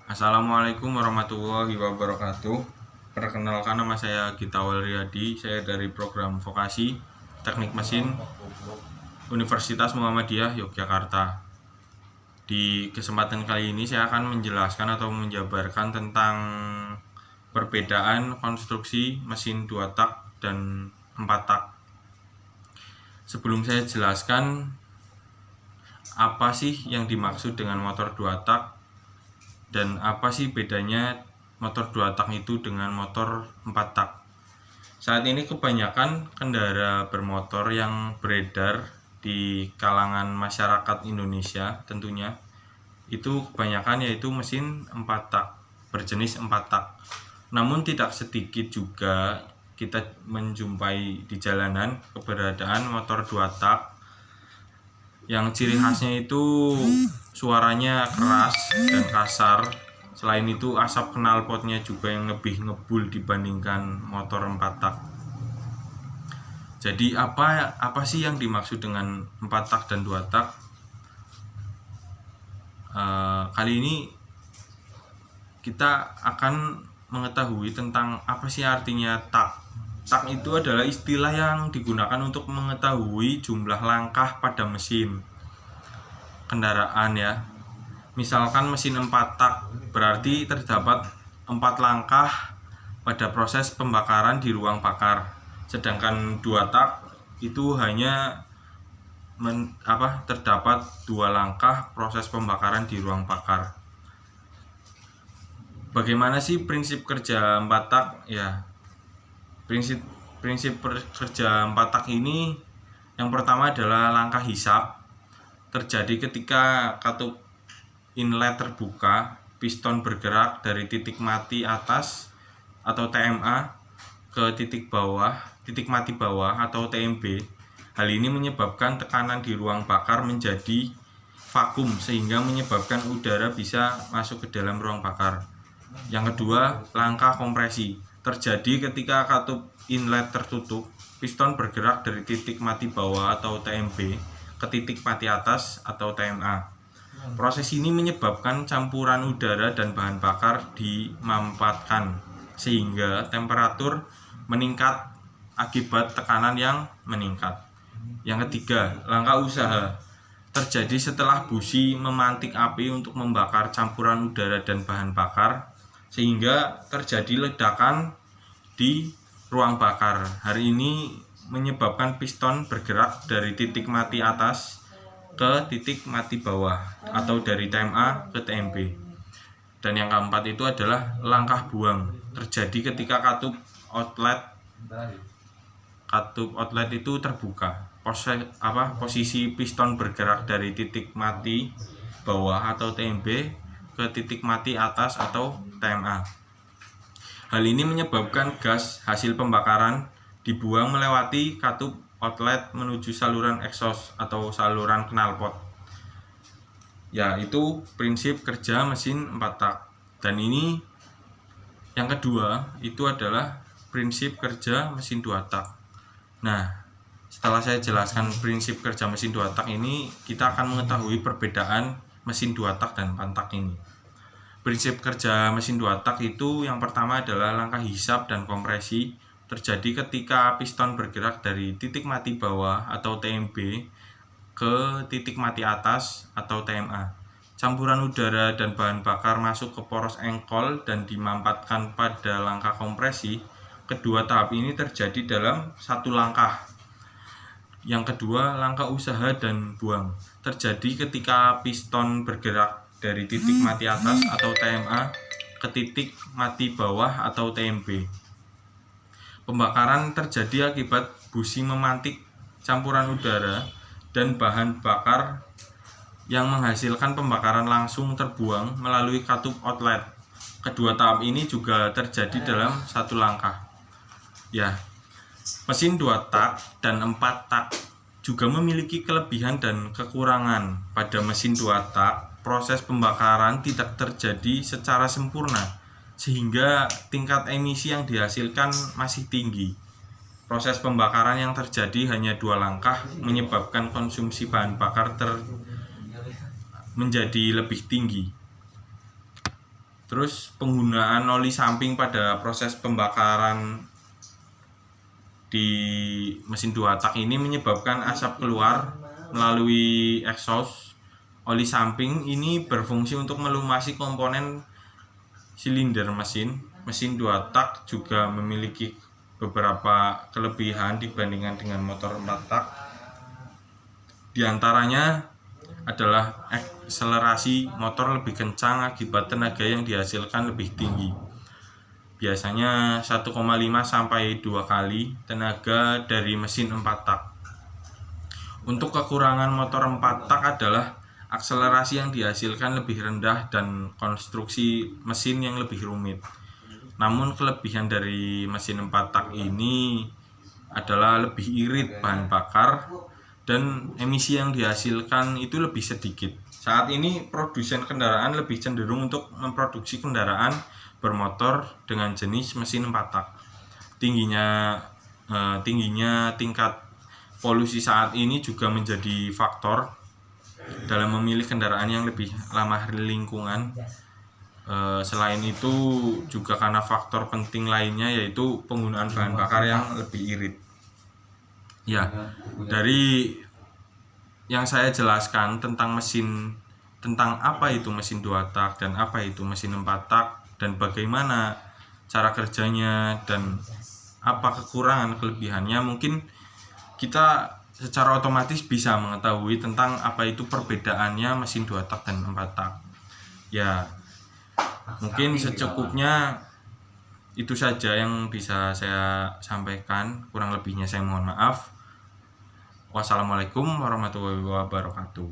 Assalamualaikum warahmatullahi wabarakatuh. Perkenalkan, nama saya Gita Walriyadi. Saya dari program vokasi Teknik Mesin Universitas Muhammadiyah Yogyakarta. Di kesempatan kali ini saya akan menjelaskan atau menjabarkan tentang perbedaan konstruksi mesin 2 tak dan 4 tak. Sebelum saya jelaskan apa sih yang dimaksud dengan motor 2 tak dan apa sih bedanya motor 2 tak itu dengan motor 4 tak. Saat ini kebanyakan kendaraan bermotor yang beredar di kalangan masyarakat Indonesia tentunya itu kebanyakan yaitu mesin 4 tak, berjenis 4 tak. Namun tidak sedikit juga kita menjumpai di jalanan keberadaan motor 2 tak yang ciri khasnya itu suaranya keras dan kasar. Selain itu asap knalpotnya juga yang lebih ngebul dibandingkan motor 4 tak. Jadi apa sih yang dimaksud dengan 4 tak dan 2 tak? Kali ini kita akan mengetahui tentang apa sih artinya tak. Tak itu adalah istilah yang digunakan untuk mengetahui jumlah langkah pada mesin kendaraan ya. Misalkan mesin 4 tak berarti terdapat 4 langkah pada proses pembakaran di ruang bakar. Sedangkan 2 tak itu hanya terdapat 2 langkah proses pembakaran di ruang bakar. Bagaimana sih prinsip kerja 4 tak? Ya, prinsip kerja 4 tak ini yang pertama adalah langkah hisap. Terjadi ketika katup inlet terbuka, piston bergerak dari titik mati atas atau TMA ke titik mati bawah atau TMB. Hal ini menyebabkan tekanan di ruang bakar menjadi vakum sehingga menyebabkan udara bisa masuk ke dalam ruang bakar. Yang kedua, langkah kompresi. Terjadi ketika katup inlet tertutup, piston bergerak dari titik mati bawah atau TMB ke titik mati atas atau TMA. Proses ini menyebabkan campuran udara dan bahan bakar dimampatkan sehingga temperatur meningkat akibat tekanan yang meningkat. Yang ketiga, langkah usaha. Terjadi setelah busi memantik api untuk membakar campuran udara dan bahan bakar sehingga terjadi ledakan di ruang bakar. Hal ini menyebabkan piston bergerak dari titik mati atas ke titik mati bawah atau dari TMA ke TMB. Dan yang keempat itu adalah langkah buang. Terjadi ketika katup outlet itu terbuka. Posisi piston bergerak dari titik mati bawah atau TMB ke titik mati atas atau TMA. Hal ini menyebabkan gas hasil pembakaran dibuang melewati katup outlet menuju saluran exhaust atau saluran knalpot. Ya, itu prinsip kerja mesin 4 tak. Dan ini yang kedua itu adalah prinsip kerja mesin 2 tak. Nah, setelah saya jelaskan prinsip kerja mesin 2 tak ini, kita akan mengetahui perbedaan mesin 2 tak dan 4 tak ini. Prinsip kerja mesin 2 tak itu yang pertama adalah langkah hisap dan kompresi. Terjadi ketika piston bergerak dari titik mati bawah atau TMB ke titik mati atas atau TMA. Campuran udara dan bahan bakar masuk ke poros engkol dan dimampatkan pada langkah kompresi. Kedua tahap ini terjadi dalam satu langkah. Yang kedua, langkah usaha dan buang. Terjadi ketika piston bergerak dari titik mati atas atau TMA ke titik mati bawah atau TMB. Pembakaran terjadi akibat busi memantik campuran udara dan bahan bakar yang menghasilkan pembakaran langsung terbuang melalui katup outlet. Kedua tahap ini juga terjadi dalam satu langkah. Ya, mesin 2 tak dan 4 tak juga memiliki kelebihan dan kekurangan. Pada mesin 2 tak, proses pembakaran tidak terjadi secara sempurna sehingga tingkat emisi yang dihasilkan masih tinggi. Proses pembakaran yang terjadi hanya 2 langkah menyebabkan konsumsi bahan bakar menjadi lebih tinggi. Terus penggunaan oli samping pada proses pembakaran di mesin 2 tak ini menyebabkan asap keluar melalui exhaust. Oli samping ini berfungsi untuk melumasi komponen silinder mesin. Mesin 2 tak juga memiliki beberapa kelebihan dibandingkan dengan motor 4 tak. Di antaranya adalah akselerasi motor lebih kencang akibat tenaga yang dihasilkan lebih tinggi. Biasanya 1,5 sampai 2 kali tenaga dari mesin 4 tak. Untuk kekurangan motor 4 tak adalah akselerasi yang dihasilkan lebih rendah dan konstruksi mesin yang lebih rumit. Namun kelebihan dari mesin 4 tak ini adalah lebih irit bahan bakar dan emisi yang dihasilkan itu lebih sedikit. Saat ini produsen kendaraan lebih cenderung untuk memproduksi kendaraan bermotor dengan jenis mesin 4 tak. Tingginya tingkat polusi saat ini juga menjadi faktor dalam memilih kendaraan yang lebih ramah lingkungan. Selain itu juga karena faktor penting lainnya yaitu penggunaan bahan bakar yang lebih irit. Ya, dari yang saya jelaskan tentang apa itu mesin 2 tak dan apa itu mesin 4 tak dan bagaimana cara kerjanya dan apa kekurangan kelebihannya, mungkin kita secara otomatis bisa mengetahui tentang apa itu perbedaannya mesin 2 tak dan 4 tak. Ya, mungkin secukupnya itu saja yang bisa saya sampaikan, kurang lebihnya saya mohon maaf. Wassalamualaikum warahmatullahi wabarakatuh.